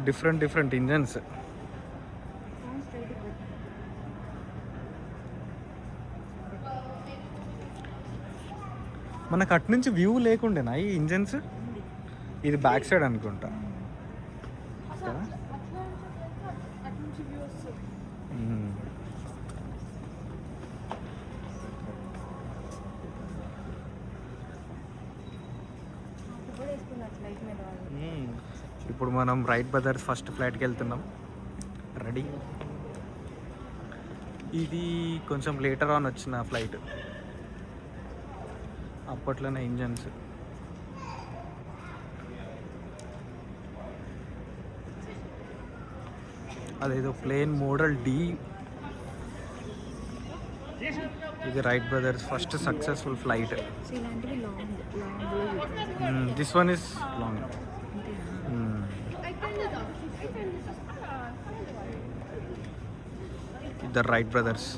Different different engines. మనకు అటు నుంచి వ్యూ లేకుండేనా ఈ ఇంజన్స్? ఇది బ్యాక్ సైడ్ అనుకుంటా. ఇప్పుడు మనం రైట్ బ్రదర్స్ ఫస్ట్ ఫ్లైట్కి వెళ్తున్నాం. రెడీ. ఇది కొంచెం లేటర్ ఆన్ వచ్చిన ఫ్లైట్, అప్పట్లోనే ఇంజన్స్. అదేదో ప్లేన్ మోడల్ డి. ఇది right brothers first successful flight. This one is long. The right brothers.